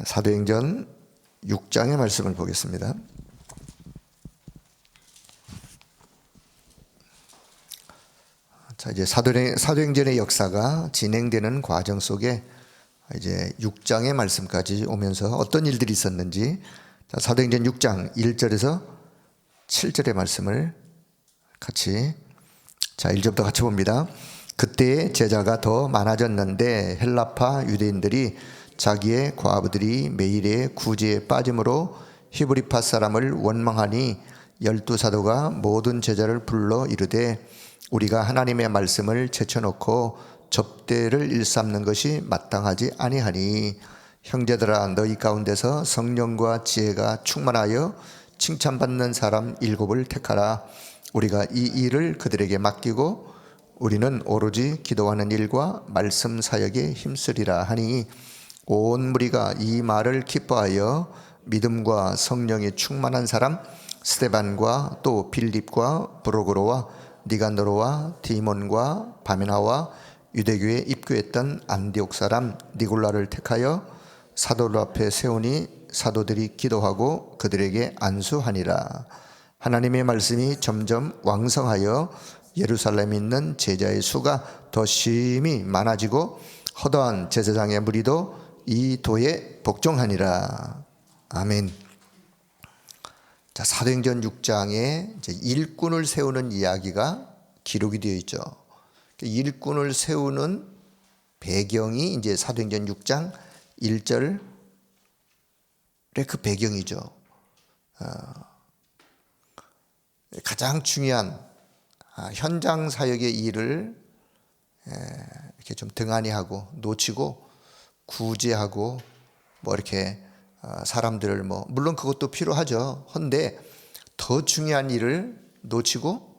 사도행전 6장의 말씀을 보겠습니다. 자, 이제 사도행전의 역사가 진행되는 과정 속에 이제 6장의 말씀까지 오면서 어떤 일들이 있었는지, 자, 사도행전 6장 1절에서 7절의 말씀을 같이, 자, 1절부터 같이 봅니다. 그때 제자가 더 많아졌는데 헬라파 유대인들이 자기의 과부들이 매일의 구제에 빠짐으로 히브리파 사람을 원망하니 12사도가 모든 제자를 불러 이르되 우리가 하나님의 말씀을 제쳐놓고 접대를 일삼는 것이 마땅하지 아니하니 형제들아 너희 가운데서 성령과 지혜가 충만하여 칭찬받는 사람 7을 택하라. 우리가 이 일을 그들에게 맡기고 우리는 오로지 기도하는 일과 말씀 사역에 힘쓰리라 하니 온 무리가 이 말을 기뻐하여 믿음과 성령이 충만한 사람 스데반과 또 빌립과 브로고로와 니간노로와 디몬과 바메나와 유대교에 입교했던 안디옥 사람 니골라를 택하여 사도들 앞에 세우니 사도들이 기도하고 그들에게 안수하니라. 하나님의 말씀이 점점 왕성하여 예루살렘에 있는 제자의 수가 더 심히 많아지고 허다한 제사장의 무리도 이 도에 복종하니라. 아멘. 자, 사도행전 6장에 이제 일꾼을 세우는 이야기가 기록이 되어 있죠. 일꾼을 세우는 배경이 이제 사도행전 6장 1절의 그 배경이죠. 가장 중요한 현장 사역의 일을 이렇게 좀 등한히 하고 놓치고 구제하고 뭐 이렇게 사람들을 물론 그것도 필요하죠. 헌데 더 중요한 일을 놓치고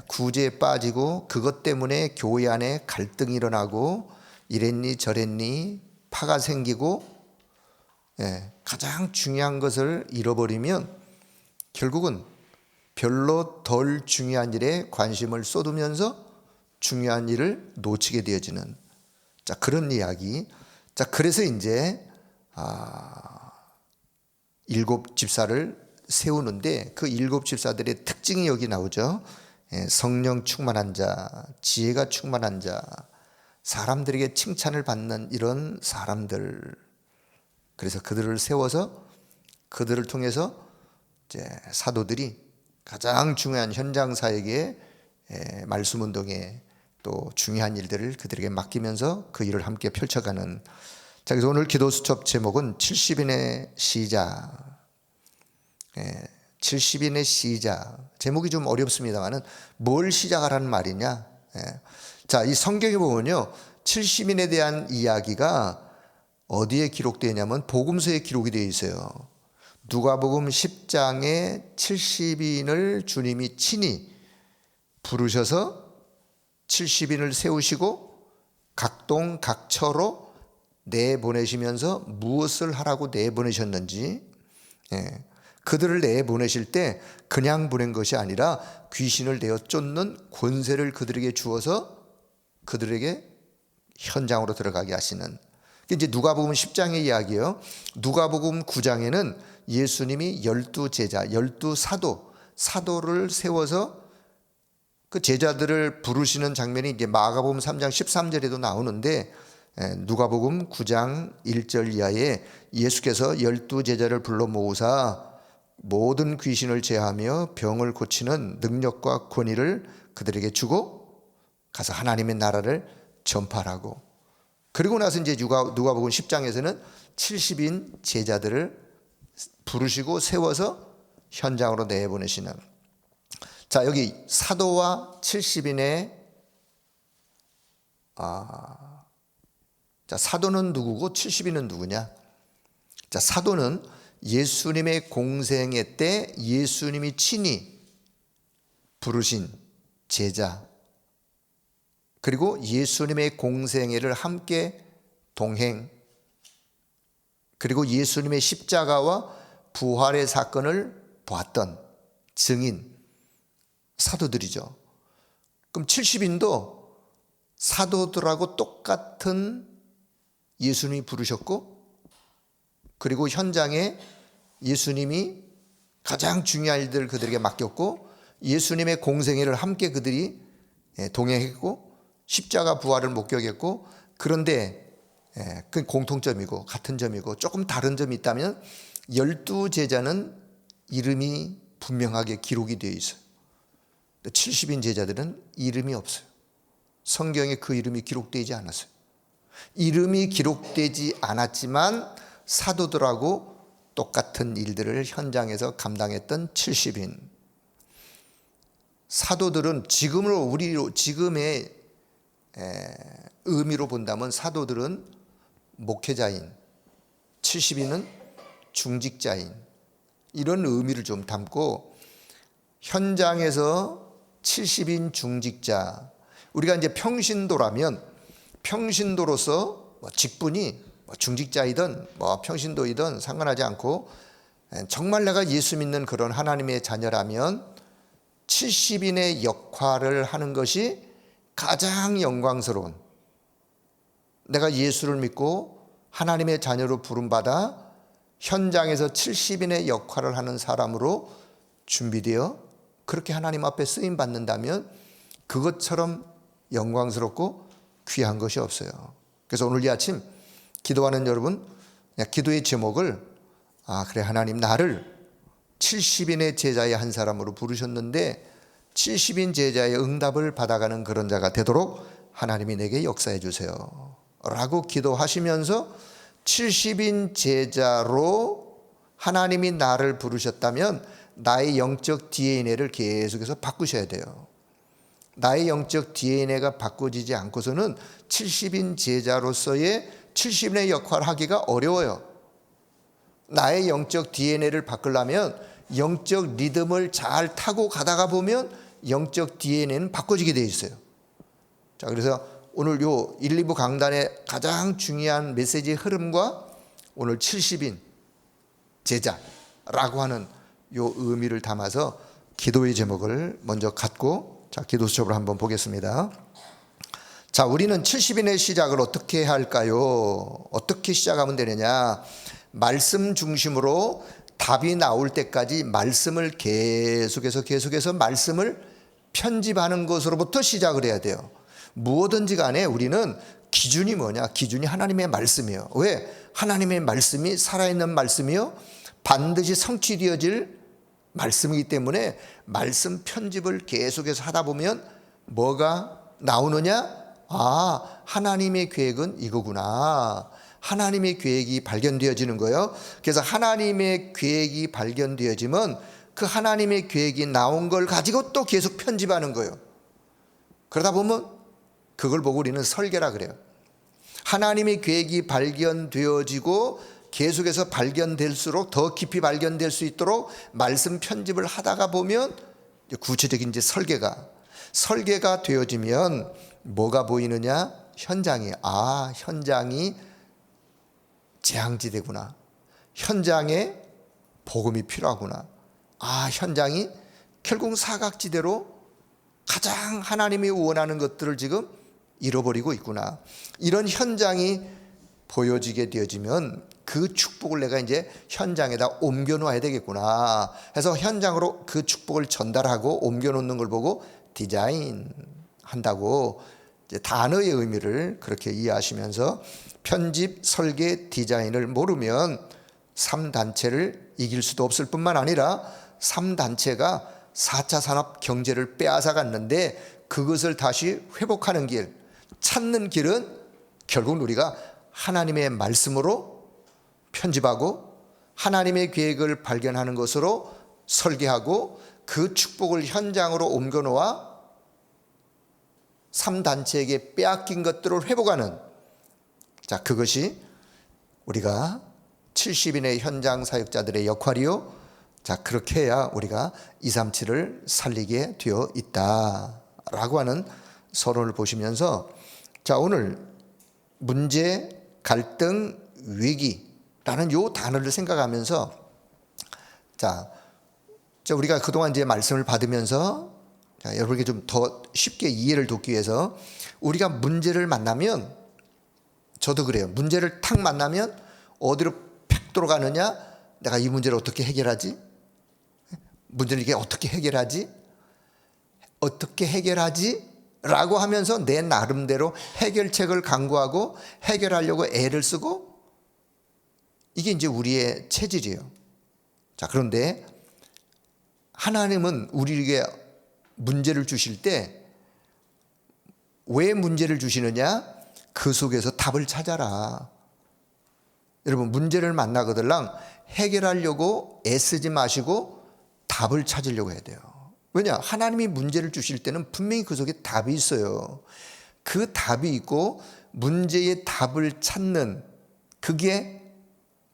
구제에 빠지고 그것 때문에 교회 안에 갈등이 일어나고 이랬니 저랬니 파가 생기고 가장 중요한 것을 잃어버리면 결국은 별로 덜 중요한 일에 관심을 쏟으면서 중요한 일을 놓치게 되어지는, 자, 그런 이야기. 자, 그래서 이제 7 집사를 세우는데 그 7 집사들의 특징이 여기 나오죠. 성령 충만한 자, 지혜가 충만한 자, 사람들에게 칭찬을 받는 이런 사람들. 그래서 그들을 세워서 그들을 통해서 이제 사도들이 가장 중요한 현장 사역에 말씀 운동에 또 중요한 일들을 그들에게 맡기면서 그 일을 함께 펼쳐가는. 자, 그래서 오늘 기도 수첩 제목은 70인의 시작. 70인의 시작. 제목이 좀 어렵습니다만은 뭘 시작하라는 말이냐. 자, 이 성경에 보면요, 70인에 대한 이야기가 어디에 기록되어 있냐면 복음서에 기록이 되어 있어요. 누가복음 10장에 70인을 주님이 친히 부르셔서 70인을 세우시고 각동 각처로 내보내시면서 무엇을 하라고 내보내셨는지, 그들을 내보내실 때 그냥 보낸 것이 아니라 귀신을 내어 쫓는 권세를 그들에게 주어서 그들에게 현장으로 들어가게 하시는, 이제 누가복음 10장의 이야기예요. 누가복음 9장에는 예수님이 12제자, 12사도를 세워서 그 제자들을 부르시는 장면이 이제 마가복음 3장 13절에도 나오는데, 누가복음 9장 1절 이하에 예수께서 12제자를 불러 모으사 모든 귀신을 제하며 병을 고치는 능력과 권위를 그들에게 주고 가서 하나님의 나라를 전파하라고. 그리고 나서 이제 누가복음 10장에서는 70인 제자들을 부르시고 세워서 현장으로 내보내시는. 자, 여기 사도와 70인의 자, 사도는 누구고 70인은 누구냐? 자, 사도는 예수님의 공생애 때 예수님이 친히 부르신 제자, 그리고 예수님의 공생애를 함께 동행, 그리고 예수님의 십자가와 부활의 사건을 보았던 증인, 사도들이죠. 그럼 70인도 사도들하고 똑같은 예수님이 부르셨고 그리고 현장에 예수님이 가장 중요한 일들을 그들에게 맡겼고 예수님의 공생애를 함께 그들이 동행했고 십자가 부활을 목격했고 그런데 그 공통점이고 같은 점이고 조금 다른 점이 있다면 12제자는 이름이 분명하게 기록이 되어 있어요. 70인 제자들은 이름이 없어요. 성경에 그 이름이 기록되지 않았어요. 이름이 기록되지 않았지만 사도들하고 똑같은 일들을 현장에서 감당했던 70인. 사도들은 지금의 의미로 본다면 사도들은 목회자인, 70인은 중직자인, 이런 의미를 좀 담고 현장에서 70인 중직자, 우리가 이제 평신도라면 평신도로서 직분이 중직자이든 평신도이든 상관하지 않고 정말 내가 예수 믿는 그런 하나님의 자녀라면 70인의 역할을 하는 것이 가장 영광스러운, 내가 예수를 믿고 하나님의 자녀로 부름받아 현장에서 70인의 역할을 하는 사람으로 준비되어 그렇게 하나님 앞에 쓰임받는다면 그것처럼 영광스럽고 귀한 것이 없어요. 그래서 오늘 이 아침 기도하는 여러분, 기도의 제목을 그래 하나님 나를 70인의 제자의 한 사람으로 부르셨는데 70인 제자의 응답을 받아가는 그런 자가 되도록 하나님이 내게 역사해 주세요 라고 기도하시면서 70인 제자로 하나님이 나를 부르셨다면 나의 영적 DNA를 계속해서 바꾸셔야 돼요. 나의 영적 DNA가 바꿔지지 않고서는 70인 제자로서의 70인의 역할을 하기가 어려워요. 나의 영적 DNA를 바꾸려면 영적 리듬을 잘 타고 가다가 보면 영적 DNA는 바꿔지게 되어 있어요. 자, 그래서 오늘 요 1, 2부 강단의 가장 중요한 메시지의 흐름과 오늘 70인 제자라고 하는 요 의미를 담아서 기도의 제목을 먼저 갖고 기도 수첩을 한번 보겠습니다. 자, 우리는 70인의 시작을 어떻게 할까요? 어떻게 시작하면 되느냐? 말씀 중심으로 답이 나올 때까지 말씀을 계속해서 말씀을 편집하는 것으로부터 시작을 해야 돼요. 무엇든지 간에 우리는 기준이 뭐냐? 기준이 하나님의 말씀이에요. 왜? 하나님의 말씀이 살아있는 말씀이요 반드시 성취되어질 말씀이기 때문에 말씀 편집을 계속해서 하다 보면 뭐가 나오느냐? 하나님의 계획은 이거구나. 하나님의 계획이 발견되어지는 거예요. 그래서 하나님의 계획이 발견되어지면 그 하나님의 계획이 나온 걸 가지고 또 계속 편집하는 거예요. 그러다 보면 그걸 보고 우리는 설계라 그래요. 하나님의 계획이 발견되어지고 계속해서 발견될수록 더 깊이 발견될 수 있도록 말씀 편집을 하다가 보면 구체적인 이제 설계가 되어지면 뭐가 보이느냐? 현장이 재앙지대구나. 현장에 복음이 필요하구나. 현장이 결국 사각지대로 가장 하나님이 원하는 것들을 지금 잃어버리고 있구나. 이런 현장이 보여지게 되어지면 그 축복을 내가 이제 현장에다 옮겨 놓아야 되겠구나 해서 현장으로 그 축복을 전달하고 옮겨 놓는 걸 보고 디자인 한다고 이제 단어의 의미를 그렇게 이해하시면서 편집, 설계, 디자인을 모르면 3단체를 이길 수도 없을 뿐만 아니라 3단체가 4차 산업 경제를 빼앗아 갔는데 그것을 다시 회복하는 길, 찾는 길은 결국 우리가 하나님의 말씀으로 편집하고 하나님의 계획을 발견하는 것으로 설계하고 그 축복을 현장으로 옮겨 놓아 3단체에게 빼앗긴 것들을 회복하는, 그것이 우리가 70인의 현장 사역자들의 역할이요. 그렇게 해야 우리가 237을 살리게 되어 있다라고 하는 서론을 보시면서 오늘 문제, 갈등, 위기라는 요 단어를 생각하면서 우리가 그동안 이제 말씀을 받으면서 여러분에게 좀 더 쉽게 이해를 돕기 위해서 우리가 문제를 만나면, 저도 그래요. 문제를 탁 만나면 어디로 죽도록 하느냐? 내가 이 문제를 어떻게 해결하지? 문제를 이게 어떻게 해결하지? 어떻게 해결하지? 라고 하면서 내 나름대로 해결책을 강구하고 해결하려고 애를 쓰고, 이게 이제 우리의 체질이에요. 자, 그런데 하나님은 우리에게 문제를 주실 때 왜 문제를 주시느냐? 그 속에서 답을 찾아라. 여러분, 문제를 만나거들랑 해결하려고 애쓰지 마시고 답을 찾으려고 해야 돼요. 왜냐? 하나님이 문제를 주실 때는 분명히 그 속에 답이 있어요. 그 답이 있고 문제의 답을 찾는, 그게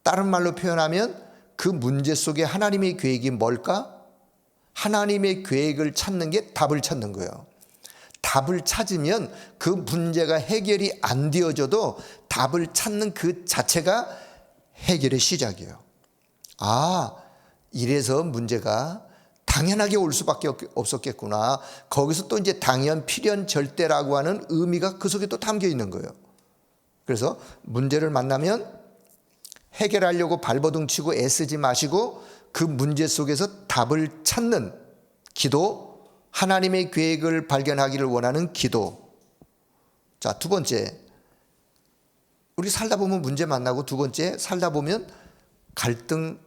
다른 말로 표현하면 그 문제 속에 하나님의 계획이 뭘까? 하나님의 계획을 찾는 게 답을 찾는 거예요. 답을 찾으면 그 문제가 해결이 안 되어져도 답을 찾는 그 자체가 해결의 시작이에요. 아, 이래서 문제가 당연하게 올 수밖에 없었겠구나. 거기서 또 이제 당연, 필연, 절대라고 하는 의미가 그 속에 또 담겨 있는 거예요. 그래서 문제를 만나면 해결하려고 발버둥 치고 애쓰지 마시고 그 문제 속에서 답을 찾는 기도, 하나님의 계획을 발견하기를 원하는 기도. 자, 두 번째, 우리 살다 보면 문제 만나고, 두 번째, 살다 보면 갈등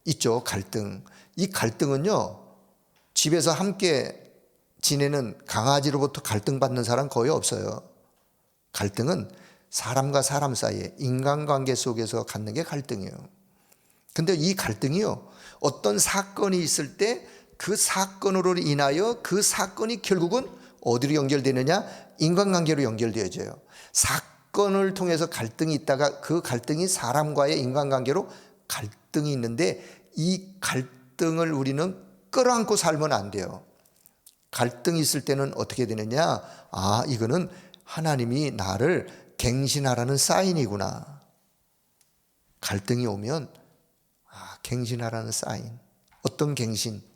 있죠. 갈등. 이 갈등은요, 집에서 함께 지내는 강아지로부터 갈등받는 사람 거의 없어요. 갈등은 사람과 사람 사이에 인간관계 속에서 갖는 게 갈등이에요. 근데 이 갈등이요, 어떤 사건이 있을 때 그 사건으로 인하여 그 사건이 결국은 어디로 연결되느냐? 인간관계로 연결되어져요. 사건을 통해서 갈등이 있다가 그 갈등이 사람과의 인간관계로 갈등이 있는데, 이 갈등을 우리는 끌어안고 살면 안 돼요. 갈등이 있을 때는 어떻게 되느냐? 아, 이거는 하나님이 나를 갱신하라는 사인이구나. 갈등이 오면 갱신하라는 사인. 어떤 갱신?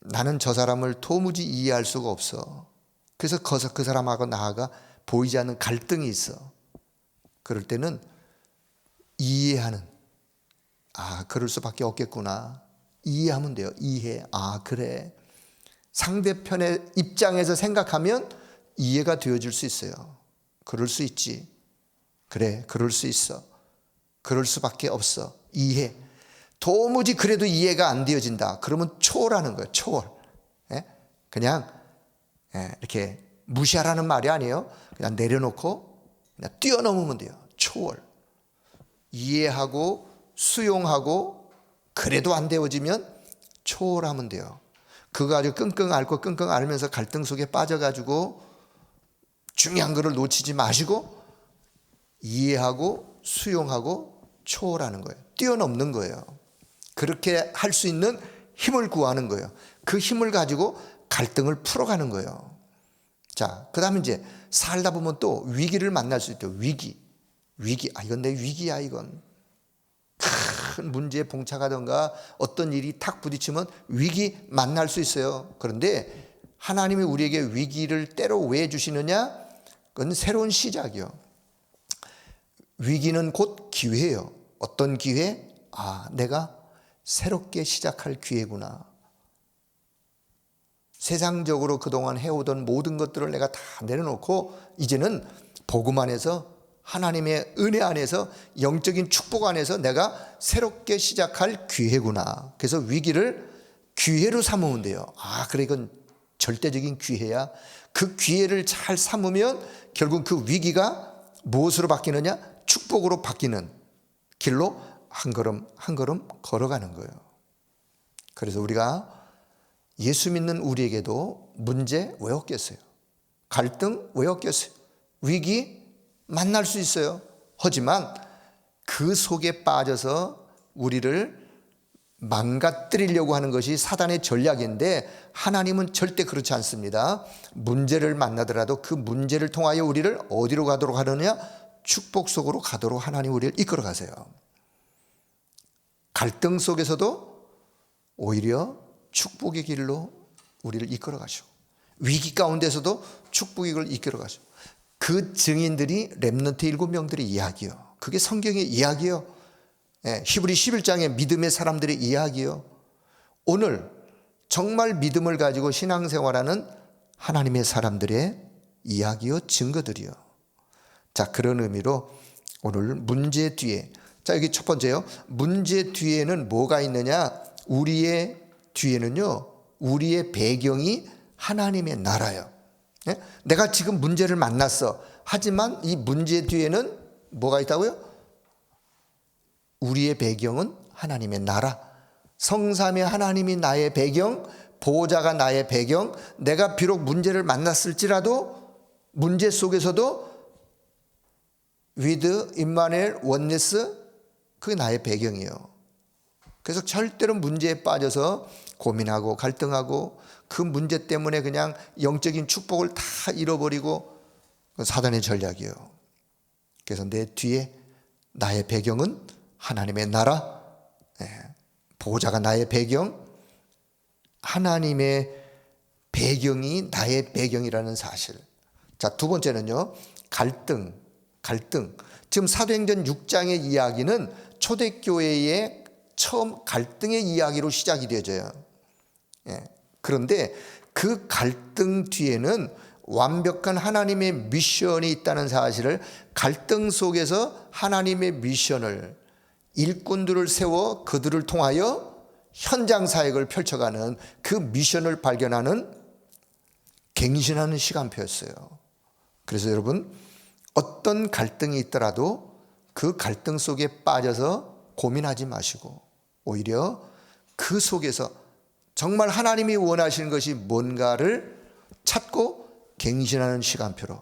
나는 저 사람을 도무지 이해할 수가 없어. 그래서 그 사람하고 나가 보이지 않는 갈등이 있어. 그럴 때는 이해하는, 그럴 수밖에 없겠구나. 이해하면 돼요. 이해. 그래. 상대편의 입장에서 생각하면 이해가 되어질 수 있어요. 그럴 수 있지. 그래, 그럴 수 있어. 그럴 수밖에 없어. 이해. 도무지 그래도 이해가 안 되어진다. 그러면 초월하는 거예요. 초월. 그냥 이렇게 무시하라는 말이 아니에요. 그냥 내려놓고 그냥 뛰어넘으면 돼요. 초월. 이해하고 수용하고 그래도 안 되어지면 초월하면 돼요. 그거 아주 끙끙 앓고 끙끙 앓으면서 갈등 속에 빠져가지고 중요한 거를 놓치지 마시고 이해하고 수용하고 초월하는 거예요. 뛰어넘는 거예요. 그렇게 할 수 있는 힘을 구하는 거예요. 그 힘을 가지고 갈등을 풀어가는 거예요. 자, 그 다음에 이제 살다 보면 또 위기를 만날 수 있대요. 위기. 이건 내 위기야, 이건. 큰 문제에 봉착하던가 어떤 일이 탁 부딪히면 위기 만날 수 있어요. 그런데 하나님이 우리에게 위기를 때로 왜 주시느냐? 그건 새로운 시작이요. 위기는 곧 기회예요. 어떤 기회? 내가 새롭게 시작할 기회구나. 세상적으로 그동안 해오던 모든 것들을 내가 다 내려놓고 이제는 복음 안에서, 하나님의 은혜 안에서, 영적인 축복 안에서 내가 새롭게 시작할 기회구나. 그래서 위기를 기회로 삼으면 돼요. 그래, 이건 절대적인 기회야. 그 기회를 잘 삼으면 결국 그 위기가 무엇으로 바뀌느냐? 축복으로 바뀌는 길로 한 걸음 한 걸음 걸어가는 거예요. 그래서 우리가 예수 믿는 우리에게도 문제 왜 없겠어요? 갈등 왜 없겠어요? 위기 만날 수 있어요. 하지만 그 속에 빠져서 우리를 망가뜨리려고 하는 것이 사단의 전략인데, 하나님은 절대 그렇지 않습니다. 문제를 만나더라도 그 문제를 통하여 우리를 어디로 가도록 하느냐? 축복 속으로 가도록 하나님 우리를 이끌어 가세요. 갈등 속에서도 오히려 축복의 길로 우리를 이끌어 가시고, 위기 가운데서도 축복의 길을 이끌어 가시고, 그 증인들이 렘넌트 7명들의 이야기요. 그게 성경의 이야기요. 히브리 11장의 믿음의 사람들의 이야기요. 오늘 정말 믿음을 가지고 신앙생활하는 하나님의 사람들의 이야기요, 증거들이요. 자, 그런 의미로 오늘 문제 뒤에, 자, 여기 첫 번째요. 문제 뒤에는 뭐가 있느냐? 우리의 뒤에는요, 우리의 배경이 하나님의 나라예요. 내가 지금 문제를 만났어. 하지만 이 문제 뒤에는 뭐가 있다고요? 우리의 배경은 하나님의 나라. 성삼위 하나님이 나의 배경, 보호자가 나의 배경. 내가 비록 문제를 만났을지라도 문제 속에서도 with Emmanuel oneness, 그게 나의 배경이에요. 그래서 절대로 문제에 빠져서 고민하고 갈등하고 그 문제 때문에 그냥 영적인 축복을 다 잃어버리고, 사단의 전략이에요. 그래서 내 뒤에 나의 배경은 하나님의 나라, 보호자가 나의 배경, 하나님의 배경이 나의 배경이라는 사실. 자, 두 번째는요, 갈등. 지금 사도행전 6장의 이야기는 초대교회의 처음 갈등의 이야기로 시작이 되어져요. 그런데 그 갈등 뒤에는 완벽한 하나님의 미션이 있다는 사실을, 갈등 속에서 하나님의 미션을, 일꾼들을 세워 그들을 통하여 현장 사역을 펼쳐가는 그 미션을 발견하는 갱신하는 시간표였어요. 그래서 여러분, 어떤 갈등이 있더라도 그 갈등 속에 빠져서 고민하지 마시고 오히려 그 속에서 정말 하나님이 원하시는 것이 뭔가를 찾고 갱신하는 시간표로,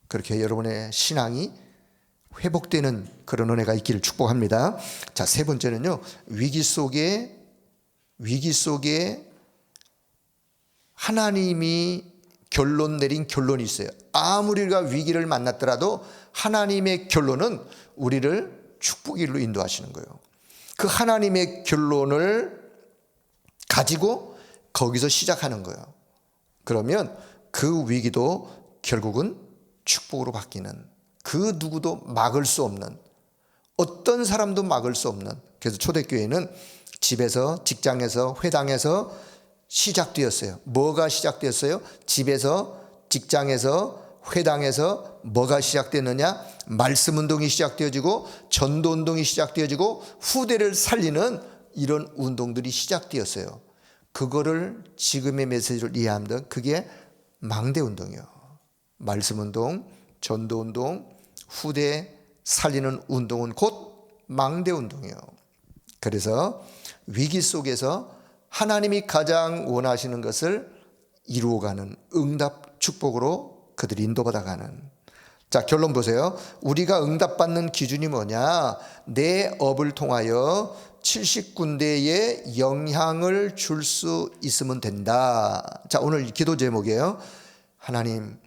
그렇게 여러분의 신앙이 회복되는 그런 은혜가 있기를 축복합니다. 자, 세 번째는요, 위기 속에 하나님이 결론 내린 결론이 있어요. 아무리 우리가 위기를 만났더라도 하나님의 결론은 우리를 축복의 길로 인도하시는 거예요. 그 하나님의 결론을 가지고 거기서 시작하는 거예요. 그러면 그 위기도 결국은 축복으로 바뀌는, 그 누구도 막을 수 없는, 어떤 사람도 막을 수 없는. 그래서 초대교회는 집에서, 직장에서, 회당에서 시작되었어요. 뭐가 시작되었어요? 집에서, 직장에서, 회당에서 뭐가 시작됐느냐? 말씀 운동이 시작되어지고 전도 운동이 시작되어지고 후대를 살리는 이런 운동들이 시작되었어요. 그거를 지금의 메시지를 이해하면 그게 망대 운동이요. 말씀 운동, 전도 운동, 후대 살리는 운동은 곧 망대 운동이요. 그래서 위기 속에서 하나님이 가장 원하시는 것을 이루어가는 응답 축복으로 그들이 인도받아가는. 자, 결론 보세요. 우리가 응답받는 기준이 뭐냐? 내 업을 통하여 70군데에 영향을 줄 수 있으면 된다. 자, 오늘 기도 제목이에요. 하나님,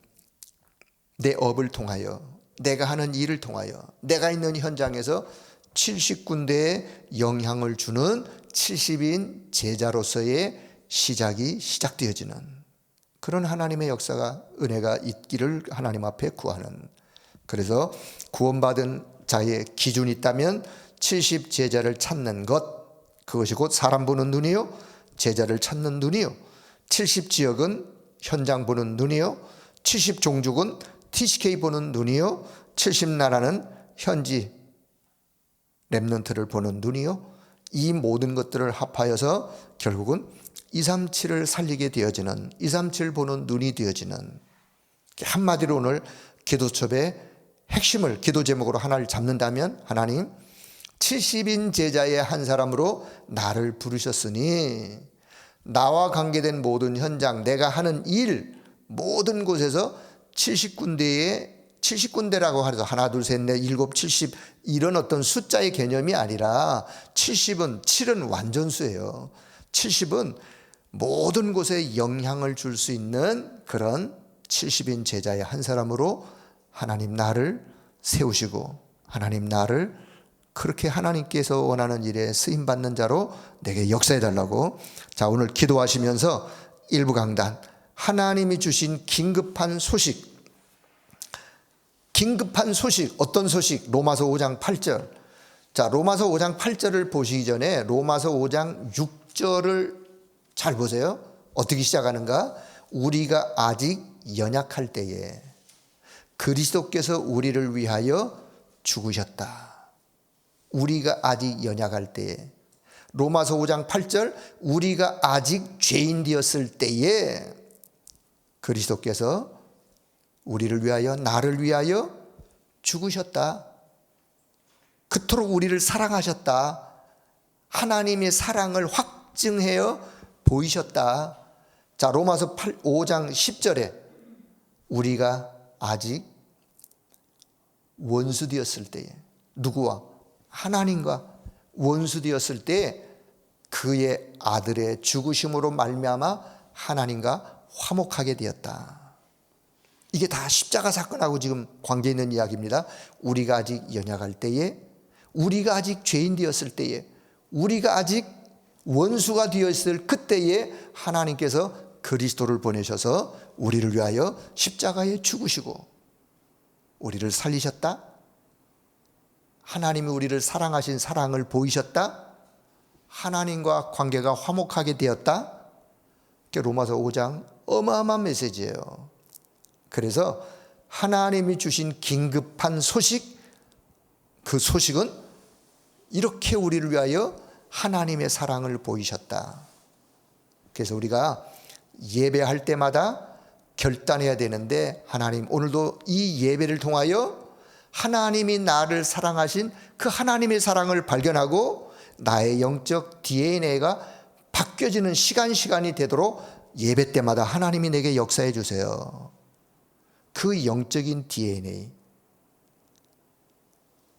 내 업을 통하여, 내가 하는 일을 통하여, 내가 있는 현장에서 70군데에 영향을 주는 70인 제자로서의 시작이 시작되어지는 그런 하나님의 역사가, 은혜가 있기를 하나님 앞에 구하는. 그래서 구원받은 자의 기준이 있다면 70 제자를 찾는 것, 그것이 곧 사람 보는 눈이요, 제자를 찾는 눈이요, 70 지역은 현장 보는 눈이요, 70 종족은 TCK 보는 눈이요, 70 나라는 현지 렘넌트를 보는 눈이요, 이 모든 것들을 합하여서 결국은 237을 살리게 되어지는, 237 보는 눈이 되어지는. 한마디로 오늘 기도첩의 핵심을, 기도 제목으로 하나를 잡는다면, 하나님 70인 제자의 한 사람으로 나를 부르셨으니 나와 관계된 모든 현장, 내가 하는 일, 모든 곳에서 70군데라고 해서 하나, 둘, 셋, 넷, 일곱, 70 이런 어떤 숫자의 개념이 아니라 7은 완전수예요. 70은 모든 곳에 영향을 줄 수 있는 그런 70인 제자의 한 사람으로 하나님 나를 세우시고, 하나님 나를 그렇게 하나님께서 원하는 일에 쓰임받는 자로 내게 역사해달라고. 자, 오늘 기도하시면서 일부 강단, 하나님이 주신 긴급한 소식, 긴급한 소식, 어떤 소식? 로마서 5장 8절. 자, 로마서 5장 8절을 보시기 전에 로마서 5장 6절을 잘 보세요. 어떻게 시작하는가? 우리가 아직 연약할 때에 그리스도께서 우리를 위하여 죽으셨다. 우리가 아직 연약할 때에. 로마서 5장 8절, 우리가 아직 죄인 되었을 때에 그리스도께서 우리를 위하여, 나를 위하여 죽으셨다. 그토록 우리를 사랑하셨다. 하나님의 사랑을 확증하여 보이셨다. 자, 로마서 5장 10절에 우리가 아직 원수 되었을 때에, 누구와? 하나님과 원수 되었을 때에 그의 아들의 죽으심으로 말미암아 하나님과 화목하게 되었다. 이게 다 십자가 사건하고 지금 관계 있는 이야기입니다. 우리가 아직 연약할 때에, 우리가 아직 죄인 되었을 때에, 우리가 아직 원수가 되었을 그때에 하나님께서 그리스도를 보내셔서 우리를 위하여 십자가에 죽으시고 우리를 살리셨다. 하나님이 우리를 사랑하신 사랑을 보이셨다. 하나님과 관계가 화목하게 되었다. 로마서 5장 어마어마한 메시지예요. 그래서 하나님이 주신 긴급한 소식, 그 소식은 이렇게 우리를 위하여 하나님의 사랑을 보이셨다. 그래서 우리가 예배할 때마다 결단해야 되는데, 하나님, 오늘도 이 예배를 통하여 하나님이 나를 사랑하신 그 하나님의 사랑을 발견하고 나의 영적 DNA가 바뀌어지는 시간이 되도록 예배 때마다 하나님이 내게 역사해 주세요. 그 영적인 DNA,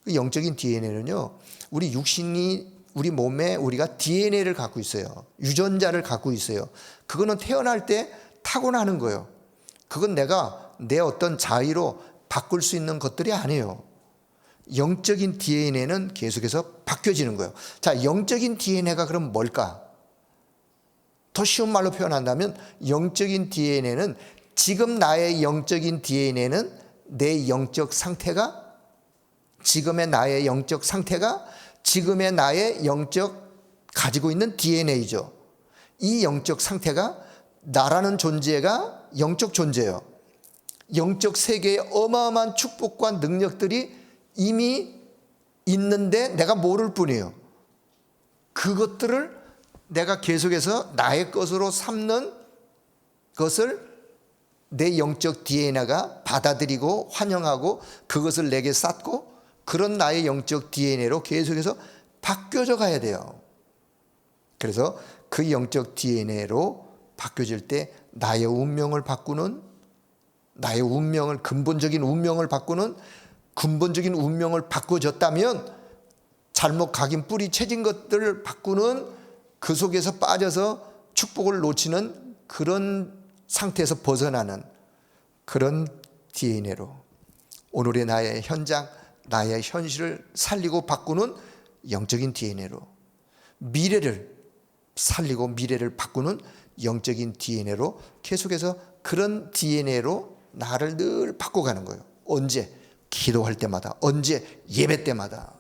그 영적인 DNA는요, 우리 육신이, 우리 몸에 우리가 DNA를 갖고 있어요. 유전자를 갖고 있어요. 그거는 태어날 때 타고나는 거예요. 그건 내가 내 어떤 자의로 바꿀 수 있는 것들이 아니에요. 영적인 DNA는 계속해서 바뀌어지는 거예요. 자, 영적인 DNA가 그럼 뭘까? 더 쉬운 말로 표현한다면 영적인 DNA는, 지금 나의 영적인 DNA는 내 영적 상태가, 지금의 나의 영적 상태가 지금의 나의 영적 가지고 있는 DNA죠. 이 영적 상태가, 나라는 존재가 영적 존재예요. 영적 세계에 어마어마한 축복과 능력들이 이미 있는데 내가 모를 뿐이에요. 그것들을 내가 계속해서 나의 것으로 삼는 것을 내 영적 DNA가 받아들이고 환영하고 그것을 내게 쌓고, 그런 나의 영적 DNA로 계속해서 바뀌어져 가야 돼요. 그래서 그 영적 DNA로 바뀌어질 때 나의 운명을 바꾸는, 나의 운명을, 근본적인 운명을 바꾸는, 근본적인 운명을 바꿔줬다면 잘못 각인 뿌리 채진 것들을 바꾸는, 그 속에서 빠져서 축복을 놓치는 그런 상태에서 벗어나는 그런 DNA로 오늘의 나의 현장, 나의 현실을 살리고 바꾸는 영적인 DNA로, 미래를 살리고 미래를 바꾸는 영적인 DNA로 계속해서 그런 DNA로 나를 늘 바꿔가는 거예요. 언제? 기도할 때마다, 언제? 예배 때마다.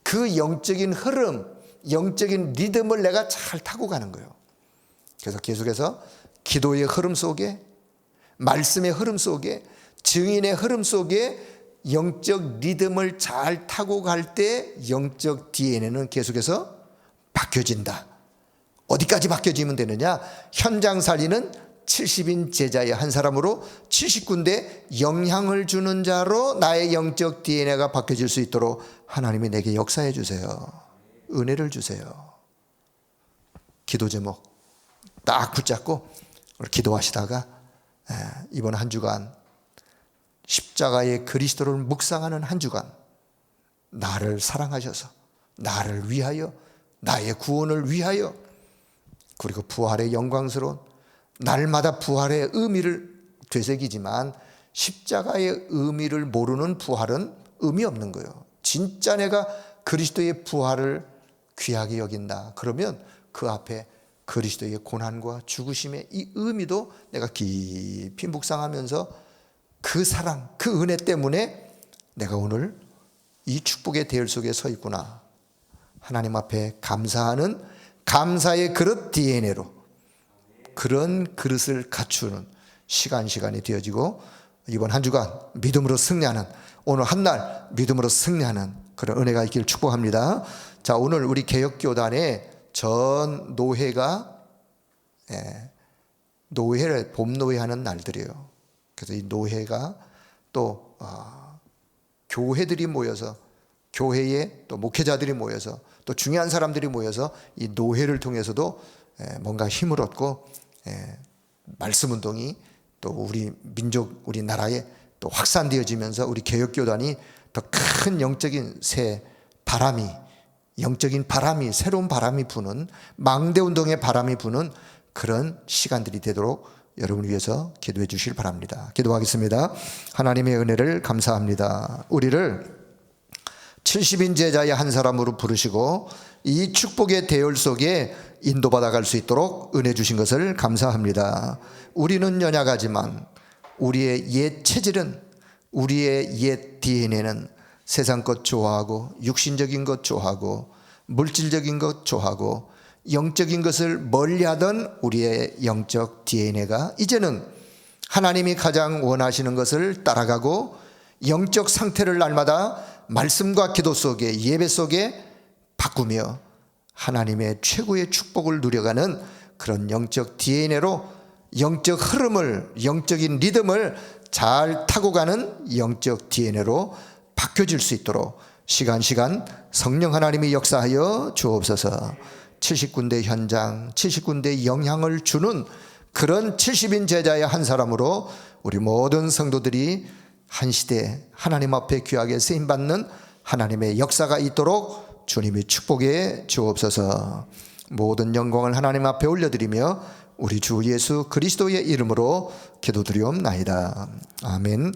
그 영적인 흐름, 영적인 리듬을 내가 잘 타고 가는 거예요. 그래서 계속해서 기도의 흐름 속에, 말씀의 흐름 속에, 증인의 흐름 속에 영적 리듬을 잘 타고 갈 때 영적 DNA는 계속해서 바뀌어진다. 어디까지 바뀌어지면 되느냐? 현장 살리는 70인 제자의 한 사람으로 70군데 영향을 주는 자로 나의 영적 DNA가 바뀌어질 수 있도록 하나님이 내게 역사해 주세요. 은혜를 주세요. 기도 제목 딱 붙잡고 기도하시다가 이번 한 주간 십자가의 그리스도를 묵상하는 한 주간, 나를 사랑하셔서 나를 위하여, 나의 구원을 위하여, 그리고 부활의 영광스러운, 날마다 부활의 의미를 되새기지만 십자가의 의미를 모르는 부활은 의미 없는 거예요. 진짜 내가 그리스도의 부활을 귀하게 여긴다 그러면 그 앞에 그리스도의 고난과 죽으심의 이 의미도 내가 깊이 묵상하면서 그 사랑, 그 은혜 때문에 내가 오늘 이 축복의 대열 속에 서 있구나. 하나님 앞에 감사하는 감사의 그릇 DNA로 그런 그릇을 갖추는 시간이 되어지고, 이번 한 주간 믿음으로 승리하는, 오늘 한 날 믿음으로 승리하는 그런 은혜가 있기를 축복합니다. 자, 오늘 우리 개혁교단의 전 노회가 노회를 봄노회하는 날들이에요. 그래서 이 노회가 또 교회들이 모여서, 교회에 또 목회자들이 모여서, 또 중요한 사람들이 모여서 이 노회를 통해서도 뭔가 힘을 얻고 말씀운동이 또 우리 민족, 우리 나라에 또 확산되어지면서 우리 개혁교단이 더 큰 영적인 새 바람이, 영적인 바람이, 새로운 바람이 부는, 망대운동의 바람이 부는 그런 시간들이 되도록 여러분을 위해서 기도해 주시길 바랍니다. 기도하겠습니다. 하나님의 은혜를 감사합니다. 우리를 70인 제자의 한 사람으로 부르시고 이 축복의 대열 속에 인도받아 갈 수 있도록 은혜 주신 것을 감사합니다. 우리는 연약하지만 우리의 옛 체질은, 우리의 옛 DNA는 세상 것 좋아하고, 육신적인 것 좋아하고, 물질적인 것 좋아하고, 영적인 것을 멀리하던 우리의 영적 DNA가 이제는 하나님이 가장 원하시는 것을 따라가고, 영적 상태를 날마다 말씀과 기도 속에, 예배 속에 바꾸며 하나님의 최고의 축복을 누려가는 그런 영적 DNA로, 영적 흐름을, 영적인 리듬을 잘 타고 가는 영적 DNA로 바뀌어질 수 있도록 시간 성령 하나님이 역사하여 주옵소서. 70군데 현장, 70군데 영향을 주는 그런 70인 제자의 한 사람으로 우리 모든 성도들이 한 시대 하나님 앞에 귀하게 쓰임받는 하나님의 역사가 있도록 주님이 축복해 주옵소서. 모든 영광을 하나님 앞에 올려드리며 우리 주 예수 그리스도의 이름으로 기도드리옵나이다. 아멘.